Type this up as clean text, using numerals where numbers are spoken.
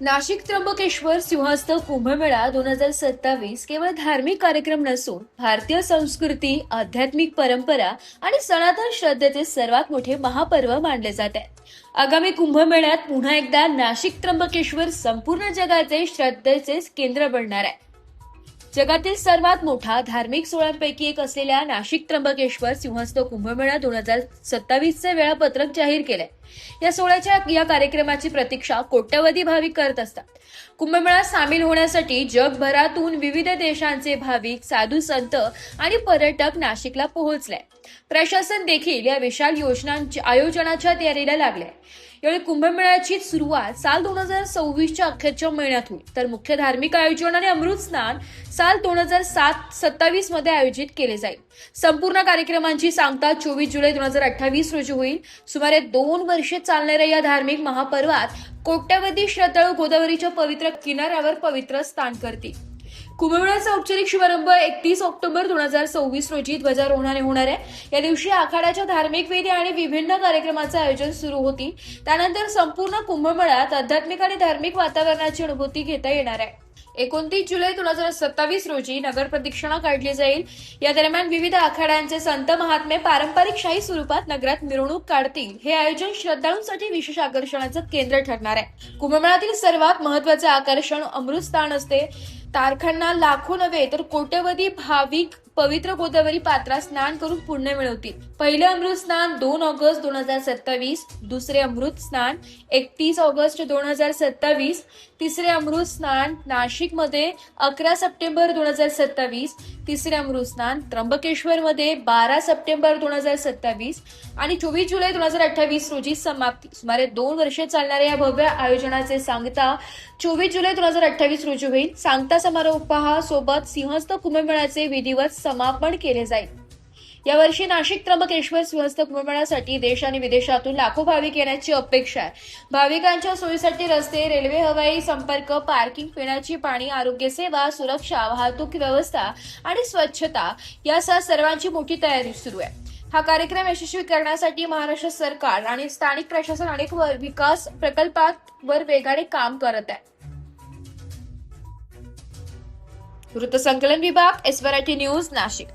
नाशिक त्र्यंबकेश्वर सिंहस्थ कुंभमेळा 2027 केवळ धार्मिक कार्यक्रम नसून भारतीय संस्कृती, आध्यात्मिक परंपरा आणि सनातन श्रद्धेचे सर्वात मोठे महापर्व मानले जात आहे. आगामी कुंभमेळ्यात पुन्हा एकदा नाशिक त्र्यंबकेश्वर संपूर्ण जगाचे श्रद्धेचे केंद्र बनणार आहे. जगातील सर्वात मोठा धार्मिक सोहळ्यांपैकी एक असलेल्या नाशिक त्र्यंबकेश्वर सिंहस्थ कुंभमेळा 2027चे वेळापत्रक जाहीर केले. या सोहळ्याच्या या कार्यक्रमाची प्रतीक्षा कोट्यवधी भाविक करत असतात. कुंभमेळ्यात सामील होण्यासाठी जगभरातून विविध देशांचे भाविक, साधू संत आणि पर्यटक नाशिकला पोहोचले. प्रशासन देखील या विशाल आयोजनाच्या तयारीला लागले. यावेळी कुंभमेळ्याची सुरुवात साल 2026च्या अखेरच्या महिन्यात होईल, तर मुख्य धार्मिक आयोजन आणि अमृत स्नान साल 2027 मध्ये आयोजित केले जाईल. संपूर्ण कार्यक्रमांची सांगता 24 जुलै 2028 रोजी होईल. सुमारे 2 वर्षे चालणाऱ्या या धार्मिक महापर्वात कोट्यवधी श्रद्धाळू गोदावरीच्या पवित्र किनाऱ्यावर पवित्र स्नान करतील. कुंभमेळ्याचा औपचारिक शुभारंभ 31 ऑक्टोबर 2026 रोजी ध्वजारोहणाने होणार आहे. या दिवशी आखाड्याच्या धार्मिक विधी आणि विभिन्न कार्यक्रमांचे आयोजन सुरू होतील. त्यानंतर संपूर्ण कुंभमेळ्यात आध्यात्मिक आणि धार्मिक वातावरणाची अनुभूती घेता येणार आहे. 29 जुलै 2027 रोजी नगर प्रदक्षिणा काढली जाईल. या दरम्यान विविध आखाड्यांचे संत महात्मे पारंपरिक शाही स्वरूपात नगरात मिरवणूक काढतील. हे आयोजन श्रद्धाळूंसाठी विशेष आकर्षणाचं केंद्र ठरणार आहे. कुंभमेळ्यातील सर्वात महत्त्वाचे आकर्षण अमृतस्नान असते. तारखांना लाखो नव्हे तर कोट्यवधी भाविक पवित्र गोदावरी पात्रात स्नान करून पुण्य मिळवतील. पहिले अमृत स्नान 2 ऑगस्ट 2027, दुसरे अमृत स्नान 31 ऑगस्ट 2027, तिसरे अमृत स्नान नाशिकमध्ये 11 सप्टेंबर 2027, तिसरे अमृत स्नान त्र्यंबकेश्वर मध्ये 12 सप्टेंबर 2027 आणि 24 जुलै 2028 रोजी समाप्ती. सुमारे 2 वर्षे चालणाऱ्या या भव्य आयोजनाचे सांगता 24 जुलै 2028 रोजी होईल. सांगता समारोहासोबत सिंहस्थ कुंभमेळ्याचे विधिवत समापन केले जाईल. यावर्षी नाशिक त्र्यंबकेश्वर सिंहस्थ कुंभमेळ्यासाठी देश आणि विदेशातून लाखो भाविक येण्याची अपेक्षा आहे. भाविकांच्या सोयीसाठी रस्ते, रेल्वे, हवाई संपर्क, पार्किंग, पिण्याची पाणी, आरोग्य सेवा, सुरक्षा, वाहतूक व्यवस्था आणि स्वच्छता यासह सर्वांची मोठी तयारी सुरू आहे. हा कार्यक्रम यशस्वी करण्यासाठी महाराष्ट्र सरकार आणि स्थानिक प्रशासन अनेक विकास प्रकल्पांवर वेगाने काम करत आहे. वृत्तसंकलन विभाग, एसवराठी न्यूज, नाशिक.